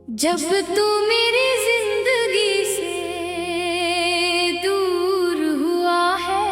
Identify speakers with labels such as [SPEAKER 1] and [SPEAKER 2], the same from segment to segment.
[SPEAKER 1] जब तू मेरी जिंदगी से दूर हुआ है,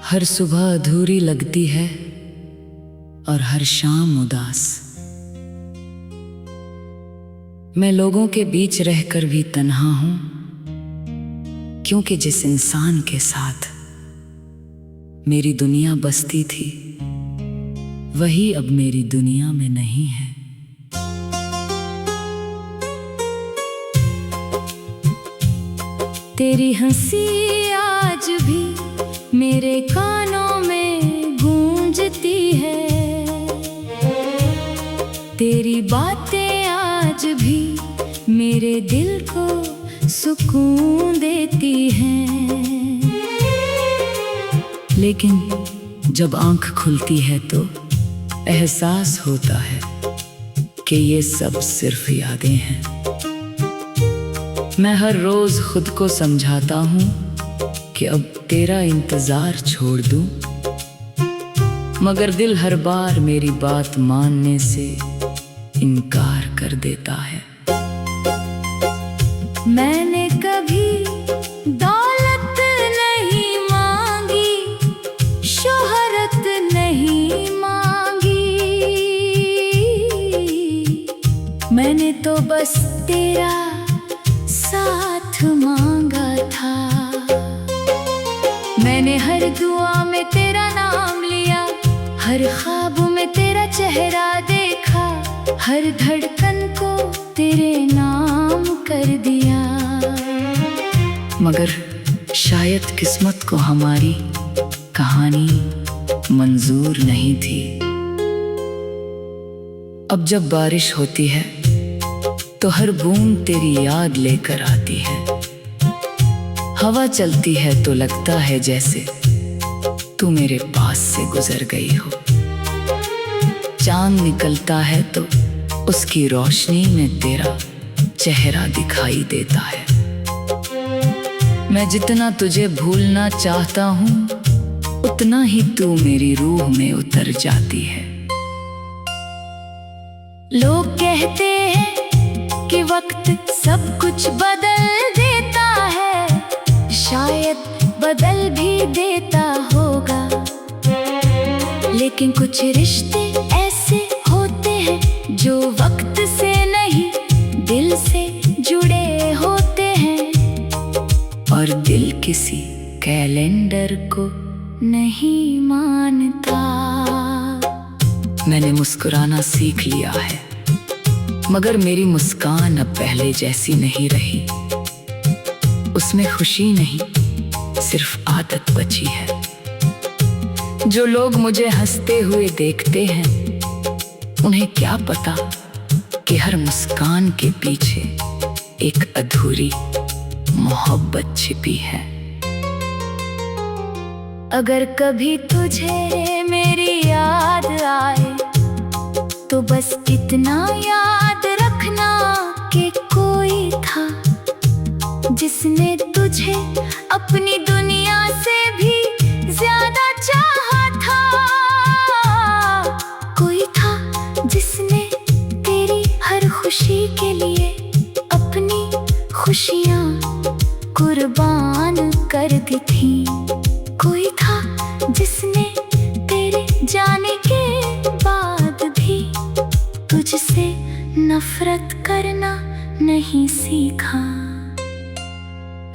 [SPEAKER 2] हर सुबह अधूरी लगती है और हर शाम उदास। मैं लोगों के बीच रहकर भी तन्हा हूं, क्योंकि जिस इंसान के साथ मेरी दुनिया बसती थी वही अब मेरी दुनिया में नहीं है।
[SPEAKER 1] तेरी हंसी आज भी मेरे कानों में गूंजती है, तेरी बातें आज भी मेरे दिल को सुकून देती हैं।
[SPEAKER 2] लेकिन जब आंख खुलती है तो एहसास होता है कि ये सब सिर्फ यादें हैं। मैं हर रोज खुद को समझाता हूँ कि अब तेरा इंतजार छोड़ दूं, मगर दिल हर बार मेरी बात मानने से इनकार कर देता है।
[SPEAKER 1] मैंने कभी दौलत नहीं मांगी, शोहरत नहीं मांगी, मैंने तो बस तेरा साथ मांगा था। मैंने हर दुआ में तेरा नाम लिया, हर ख्वाब में तेरा चेहरा देखा, हर धड़कन को तेरे नाम कर दिया।
[SPEAKER 2] मगर शायद किस्मत को हमारी कहानी मंजूर नहीं थी। अब जब बारिश होती है तो हर बूंद तेरी याद लेकर आती है। हवा चलती है तो लगता है जैसे तू मेरे पास से गुजर गई हो। चांद निकलता है तो उसकी रोशनी में तेरा चेहरा दिखाई देता है। मैं जितना तुझे भूलना चाहता हूँ उतना ही तू मेरी रूह में उतर जाती है।
[SPEAKER 1] लोग कहते हैं कि वक्त सब कुछ बदल देता है, शायद बदल भी देता होगा, लेकिन कुछ रिश्ते ऐसे होते हैं जो वक्त से नहीं दिल से जुड़े होते हैं।
[SPEAKER 2] और दिल किसी कैलेंडर को
[SPEAKER 1] नहीं मानता।
[SPEAKER 2] मैंने मुस्कुराना सीख लिया है, मगर मेरी मुस्कान अब पहले जैसी नहीं रही। उसमें खुशी नहीं, सिर्फ आदत बची है। जो लोग मुझे हंसते हुए देखते हैं उन्हें क्या पता कि हर मुस्कान के पीछे एक अधूरी मोहब्बत छिपी है।
[SPEAKER 1] अगर कभी तुझे मेरी याद आए तो बस इतना याद रखना कि कोई था जिसने तुझे अपनी दुनिया से भी ज्यादा चाहा था। कोई था जिसने तेरी हर खुशी के लिए अपनी खुशियाँ कुर्बान कर दी थी। कोई था जिसने तेरे जाने के बाद भी तुझसे नफरत करना नहीं सीखा।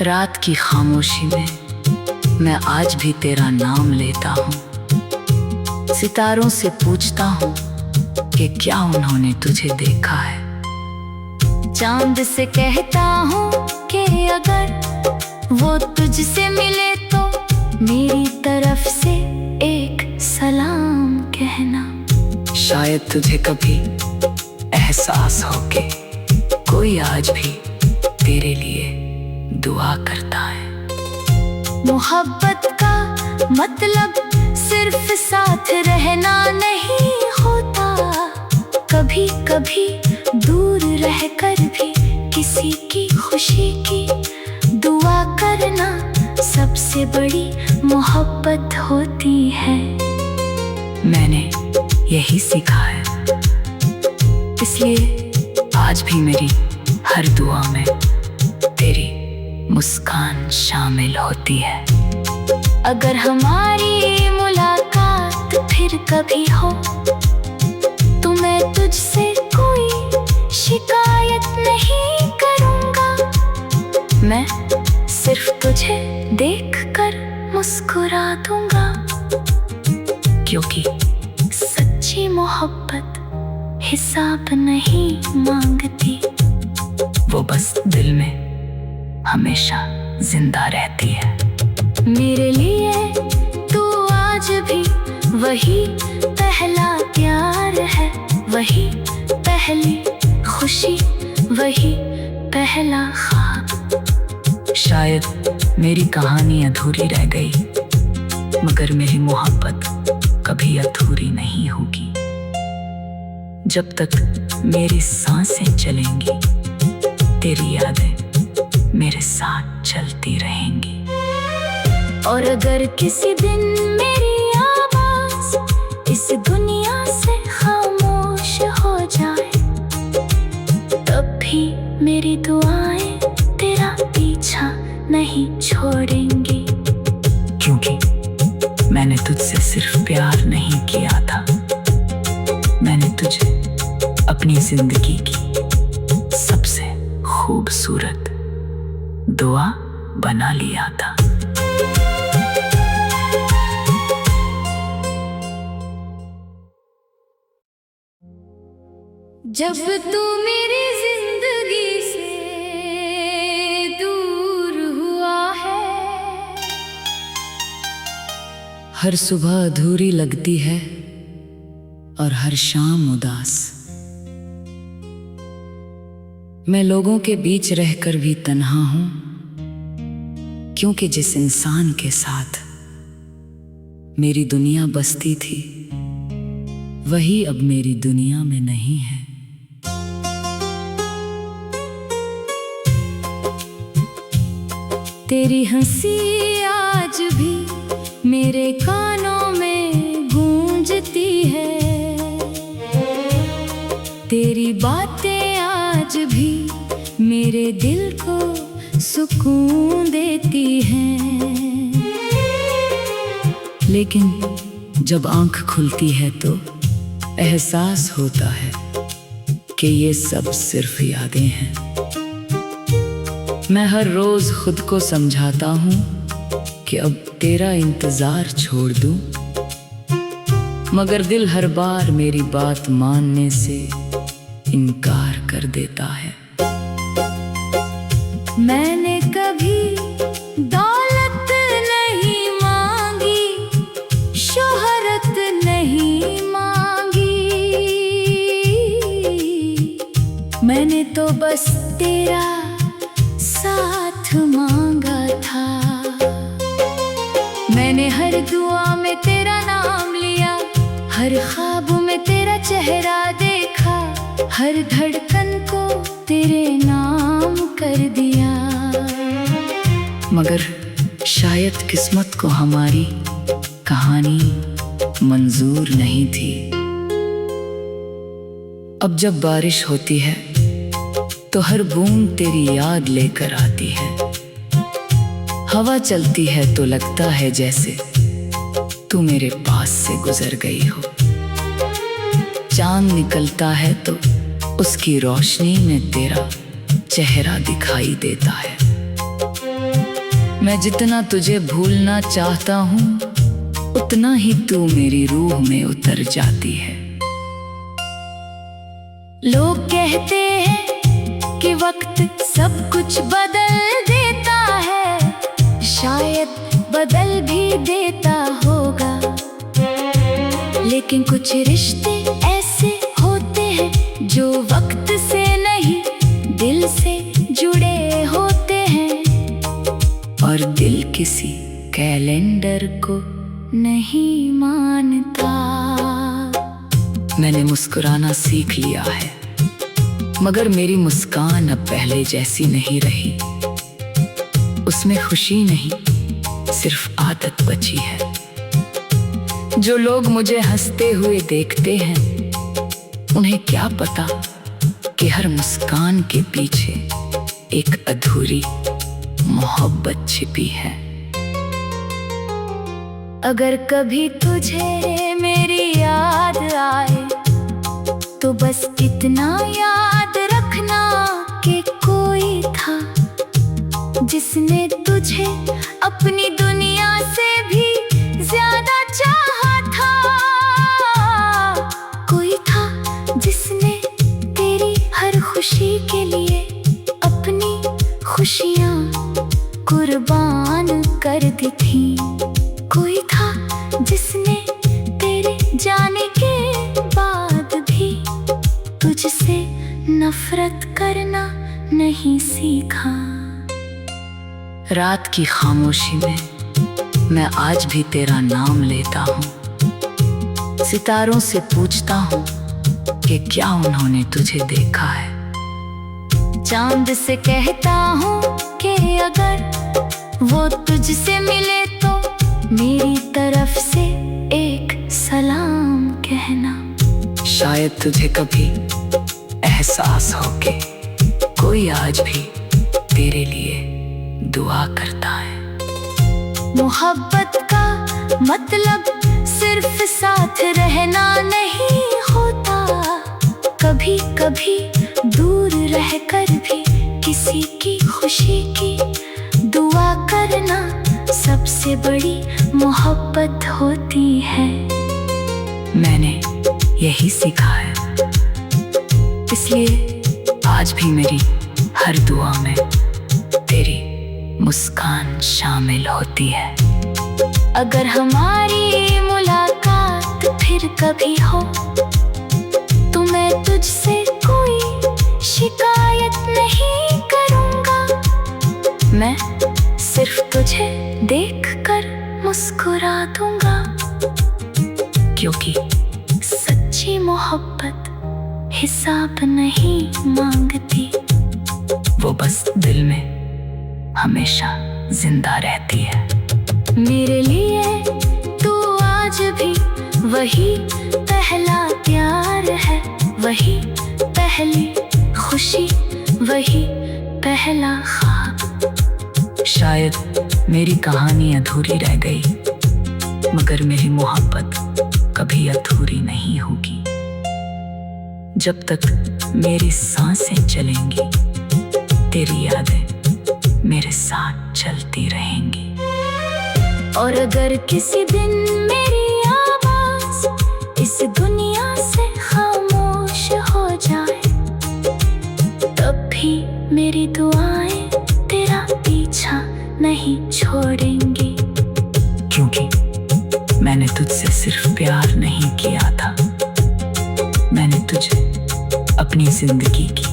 [SPEAKER 2] रात की खामोशी में मैं आज भी तेरा नाम लेता हूँ। सितारों से पूछता हूँ कि क्या उन्होंने तुझे देखा है।
[SPEAKER 1] चांद से कहता हूँ कि अगर वो तुझसे मिले तो मेरी तरफ से एक सलाम कहना।
[SPEAKER 2] शायद तुझे कभी एहसास हो कि कोई आज भी तेरे लिए दुआ करता है।
[SPEAKER 1] मोहब्बत का मतलब सिर्फ साथ रहना नहीं होता, कभी कभी दूर रहकर भी किसी की खुशी की दुआ करना सबसे बड़ी मोहब्बत होती है।
[SPEAKER 2] मैंने यही सीखा है। इसलिए आज भी मेरी हर दुआ में तेरी मुस्कान शामिल होती है।
[SPEAKER 1] अगर हमारी मुलाकात फिर कभी हो तो मैं तुझसे कोई शिकायत नहीं करूँगा। मैं सिर्फ तुझे देखकर मुस्कुरा दूँगा,
[SPEAKER 2] क्योंकि
[SPEAKER 1] सच्ची मोहब्बत हिसाब नहीं मांगती,
[SPEAKER 2] वो बस दिल में हमेशा जिंदा रहती है।
[SPEAKER 1] मेरे लिए तू आज भी वही पहला प्यार है, वही पहली खुशी, वही पहला ख्वाब।
[SPEAKER 2] शायद मेरी कहानी अधूरी रह गई, मगर मेरी मोहब्बत कभी अधूरी नहीं होगी। जब तक मेरी सांसें चलेंगी, तेरी यादें मेरे साथ चलती रहेंगी।
[SPEAKER 1] और अगर किसी दिन मेरी आवाज इस दुनिया से खामोश हो जाए, तब भी मेरी दुआएं तेरा पीछा नहीं छोड़ेंगी।
[SPEAKER 2] क्योंकि मैंने तुझसे सिर्फ प्यार नहीं किया था, मैंने तुझे अपनी जिंदगी की सबसे खूबसूरत दुआ बना लिया था।
[SPEAKER 1] जब तू मेरी जिंदगी से दूर हुआ है,
[SPEAKER 2] हर सुबह अधूरी लगती है और हर शाम उदास। मैं लोगों के बीच रहकर भी तन्हा हूं, क्योंकि जिस इंसान के साथ मेरी दुनिया बसती थी, वही अब मेरी दुनिया में नहीं है।
[SPEAKER 1] तेरी हंसी आज भी मेरे कानों में गूंजती है, तेरी बातें आज भी मेरे दिल को सुकून देती हैं।
[SPEAKER 2] लेकिन जब आंख खुलती है तो एहसास होता है कि ये सब सिर्फ यादें हैं। मैं हर रोज खुद को समझाता हूँ कि अब तेरा इंतजार छोड़ दूं, मगर दिल हर बार मेरी बात मानने से इनकार कर देता है।
[SPEAKER 1] मैंने कभी दौलत नहीं मांगी, शोहरत नहीं मांगी, मैंने तो बस तेरा साथ मांगा था। मैंने हर दुआ में तेरा नाम लिया, हर ख्वाब में तेरा चेहरा देखा, हर धड़कन को तेरे नाम कर दिया।
[SPEAKER 2] मगर शायद किस्मत को हमारी कहानी मंजूर नहीं थी। अब जब बारिश होती है तो हर बूंद तेरी याद लेकर आती है। हवा चलती है तो लगता है जैसे तू मेरे पास से गुजर गई हो। चांद निकलता है तो उसकी रोशनी में तेरा चेहरा दिखाई देता है। मैं जितना तुझे भूलना चाहता हूँ, उतना ही तू मेरी रूह में उतर जाती है।
[SPEAKER 1] लोग कहते हैं कि वक्त सब कुछ बदल देता है, शायद बदल भी देता होगा, लेकिन कुछ रिश्ते ऐसे होते हैं जो वक्त से नहीं दिल से जुड़े होते हैं।
[SPEAKER 2] और दिल किसी कैलेंडर को
[SPEAKER 1] नहीं मानता।
[SPEAKER 2] मैंने मुस्कुराना सीख लिया है, मगर मेरी मुस्कान अब पहले जैसी नहीं रही। उसमें खुशी नहीं, सिर्फ आदत बची है। जो लोग मुझे हंसते हुए देखते हैं, उन्हें क्या पता कि हर मुस्कान के पीछे एक अधूरी मोहब्बत छिपी है।
[SPEAKER 1] अगर कभी तुझे मेरी याद आए तो बस इतना याद रखना कि कोई था जिसने तुझे अपनी दुनिया से भी ज्यादा चाहा था। कोई था जिसने तेरी हर खुशी के लिए अपनी खुशियाँ कुर्बान कर दी थी। कोई था जिसने तेरे जाने के बाद भी तुझसे नफरत करना नहीं सीखा।
[SPEAKER 2] रात की खामोशी में मैं आज भी तेरा नाम लेता हूँ। सितारों से पूछता हूँ कि क्या उन्होंने तुझे देखा है।
[SPEAKER 1] चांद से कहता हूँ कि अगर वो तुझसे मिले तो मेरी तरफ से एक सलाम कहना।
[SPEAKER 2] शायद तुझे कभी एहसास हो कि कोई आज भी तेरे लिए दुआ करता है।
[SPEAKER 1] मोहब्बत का मतलब सिर्फ साथ रहना नहीं होता। कभी कभी दूर रहकर भी किसी की खुशी की दुआ करना सबसे बड़ी मोहब्बत होती है।
[SPEAKER 2] मैंने यही सीखा है, इसलिए आज भी मेरी हर दुआ में तेरी मुस्कान शामिल होती है।
[SPEAKER 1] अगर हमारी मुलाकात फिर कभी हो तो मैं तुझसे कोई शिकायत नहीं करूँगा। मैं सिर्फ तुझे देखकर मुस्कुरा दूँगा,
[SPEAKER 2] क्योंकि
[SPEAKER 1] सच्ची मोहब्बत हिसाब नहीं मांगती।
[SPEAKER 2] वो बस दिल में हमेशा जिंदा रहती है।
[SPEAKER 1] मेरे लिए तू आज भी वही पहला प्यार है, वही पहली खुशी, वही पहला ख्वाब।
[SPEAKER 2] शायद मेरी कहानी अधूरी रह गई, मगर मेरी मोहब्बत कभी अधूरी नहीं होगी। जब तक मेरी सांसें चलेंगी, तेरी यादें मेरे साथ चलती रहेंगी।
[SPEAKER 1] और अगर किसी दिन मेरी आवाज इस दुनिया से खामोश हो जाए, तब भी मेरी दुआएं तेरा पीछा नहीं छोड़ेंगी।
[SPEAKER 2] क्योंकि मैंने तुझसे सिर्फ प्यार नहीं किया था, मैंने तुझे अपनी जिंदगी की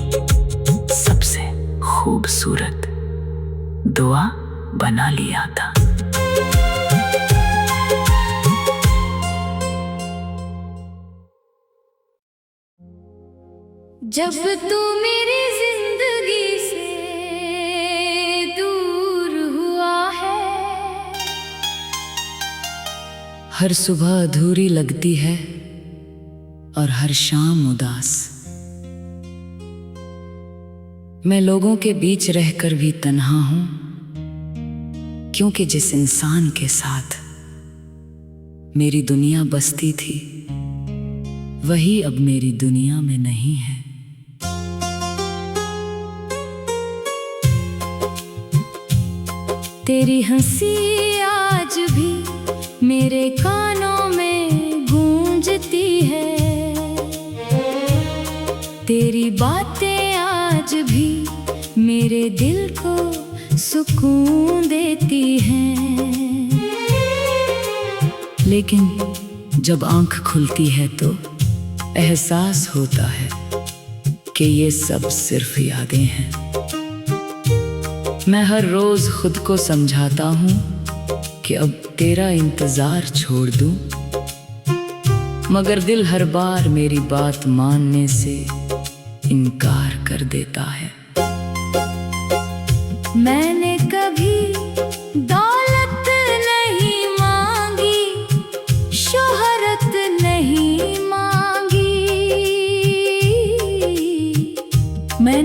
[SPEAKER 2] सबसे खूबसूरत दुआ बना लिया था।
[SPEAKER 1] जब तू मेरी जिंदगी से दूर हुआ है,
[SPEAKER 2] हर सुबह अधूरी लगती है और हर शाम उदास। मैं लोगों के बीच रहकर भी तन्हा हूं, क्योंकि जिस इंसान के साथ मेरी दुनिया बसती थी, वही अब मेरी दुनिया में नहीं है।
[SPEAKER 1] तेरी हंसी आज भी मेरे कानों में गूंजती है। तेरी बातें आज भी मेरे दिल को सुकून देती हैं।
[SPEAKER 2] लेकिन जब आंख खुलती है तो एहसास होता है कि ये सब सिर्फ यादें हैं। मैं हर रोज खुद को समझाता हूँ कि अब तेरा इंतजार छोड़ दूं, मगर दिल हर बार मेरी बात मानने से इनकार कर देता है।
[SPEAKER 1] मैंने कभी दौलत नहीं मांगी, शोहरत नहीं मांगी,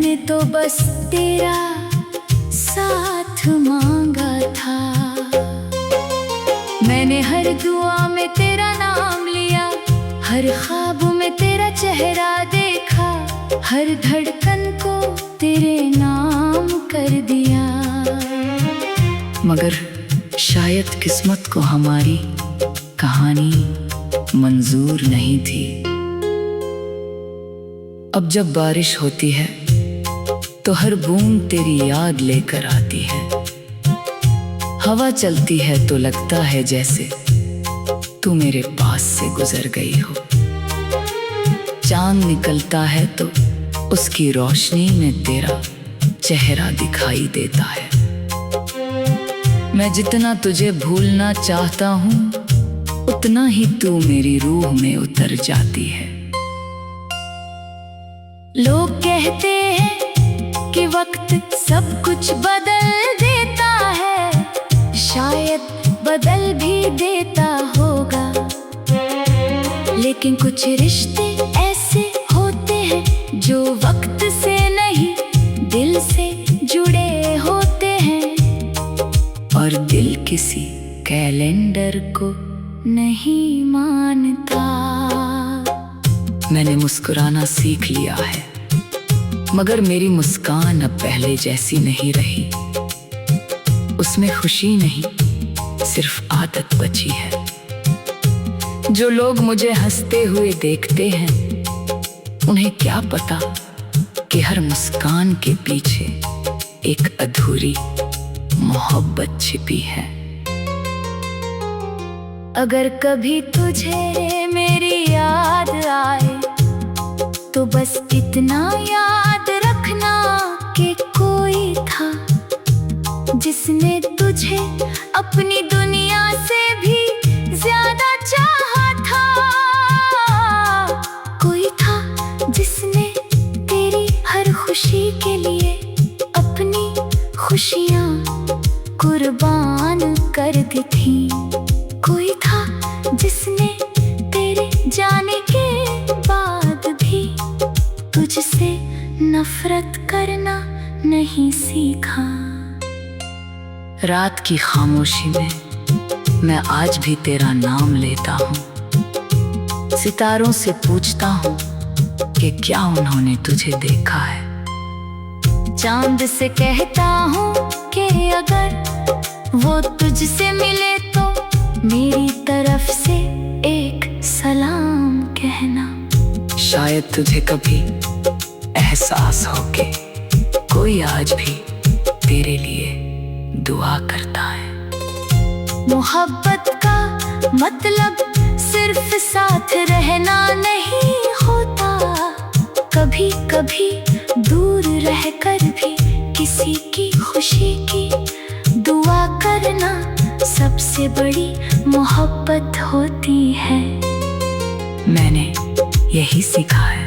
[SPEAKER 1] मैंने तो बस तेरा साथ मांगा था। मैंने हर दुआ में तेरा नाम लिया, हर ख्वाब में तेरा चेहरा देखा, हर धड़कन को तेरे नाम कर दिया।
[SPEAKER 2] मगर शायद किस्मत को हमारी कहानी मंजूर नहीं थी। अब जब बारिश होती है तो हर बूंद तेरी याद लेकर आती है। हवा चलती है तो लगता है जैसे तू मेरे पास से गुजर गई हो। चांद निकलता है तो उसकी रोशनी में तेरा चेहरा दिखाई देता है। मैं जितना तुझे भूलना चाहता हूँ उतना ही तू मेरी रूह में उतर जाती है।
[SPEAKER 1] लोग कहते हैं कि वक्त सब कुछ बदल देता है, शायद बदल भी देता होगा, लेकिन कुछ रिश्ते ऐसे होते हैं जो वक्त से नहीं दिल से जुड़े होते हैं।
[SPEAKER 2] और दिल किसी कैलेंडर को
[SPEAKER 1] नहीं मानता।
[SPEAKER 2] मैंने मुस्कुराना सीख लिया है, मगर मेरी मुस्कान अब पहले जैसी नहीं रही। उसमें खुशी नहीं, सिर्फ आदत बची है। जो लोग मुझे हंसते हुए देखते हैं उन्हें क्या पता कि हर मुस्कान के पीछे एक अधूरी मोहब्बत छिपी है।
[SPEAKER 1] अगर कभी तुझे मेरी याद आए तो बस इतना याद रखना कि कोई था जिसने तुझे अपनी दुनिया से भी ज्यादा चाहा था। कोई था जिसने तेरी हर खुशी के लिए अपनी खुशियाँ कुर्बान कर दी थी। कोई था जिसने तेरे जाने के बाद भी तुझसे नफरत करना नहीं सीखा।
[SPEAKER 2] रात की खामोशी में मैं आज भी तेरा नाम लेता हूँ। सितारों से पूछता हूँ कि क्या उन्होंने तुझे देखा है।
[SPEAKER 1] चांद से कहता हूँ कि अगर वो तुझसे मिले तो मेरी तरफ से एक सलाम कहना।
[SPEAKER 2] शायद तुझे कभी एहसास हो कि कोई आज भी तेरे लिए दुआ करता है।
[SPEAKER 1] मोहब्बत का मतलब सिर्फ साथ रहना नहीं होता, कभी कभी दूर रहकर भी किसी की खुशी की दुआ करना सबसे बड़ी मोहब्बत होती है।
[SPEAKER 2] मैंने यही सीखा है,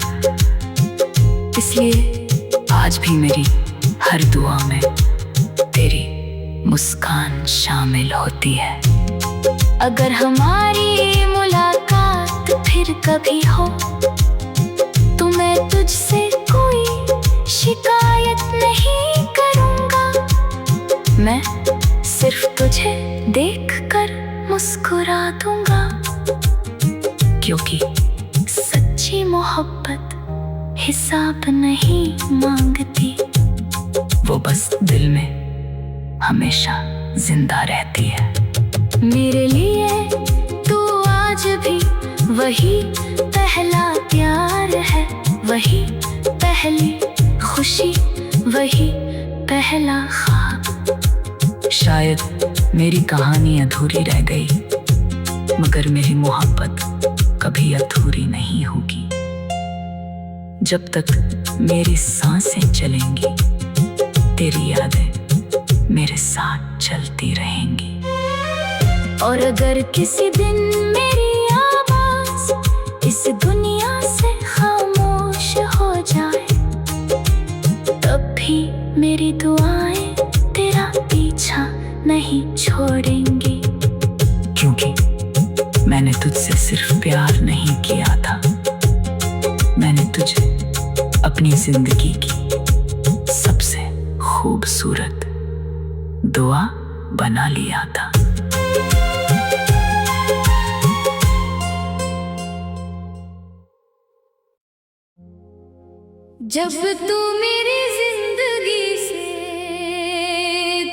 [SPEAKER 2] इसलिए आज भी मेरी हर दुआ में तेरी मुस्कान शामिल होती है।
[SPEAKER 1] अगर हमारी मुलाकात फिर कभी हो तो मैं तुझसे कोई शिकायत नहीं करूँगा। मैं सिर्फ तुझे देखकर मुस्कुरा दूंगा,
[SPEAKER 2] क्योंकि
[SPEAKER 1] सच्ची मोहब्बत हिसाब नहीं मांगती,
[SPEAKER 2] वो बस दिल में हमेशा जिंदा रहती है।
[SPEAKER 1] मेरे लिए तू आज भी वही पहला प्यार है, वही पहली खुशी, वही पहला ख्वाब।
[SPEAKER 2] शायद मेरी कहानी अधूरी रह गई, मगर मेरी मोहब्बत कभी अधूरी नहीं होगी। जब तक मेरी सांसें चलेंगी तेरी यादें मेरे साथ चलती रहेंगी।
[SPEAKER 1] और अगर किसी दिन मेरी आवाज इस दुनिया से खामोश हो जाए तब भी मेरी दुआएं तेरा पीछा नहीं छोड़ेंगी।
[SPEAKER 2] क्योंकि मैंने तुझसे सिर्फ प्यार नहीं किया था, मैंने तुझे अपनी जिंदगी की खूबसूरत दुआ बना लिया था।
[SPEAKER 1] जब तू मेरी जिंदगी से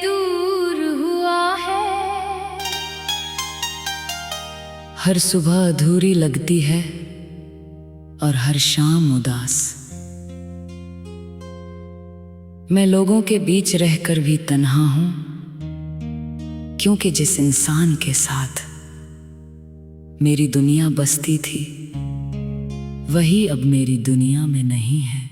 [SPEAKER 1] दूर हुआ है,
[SPEAKER 2] हर सुबह अधूरी लगती है और हर शाम उदास। मैं लोगों के बीच रहकर भी तन्हा हूं, क्योंकि जिस इंसान के साथ मेरी दुनिया बसती थी वही अब मेरी दुनिया में नहीं है।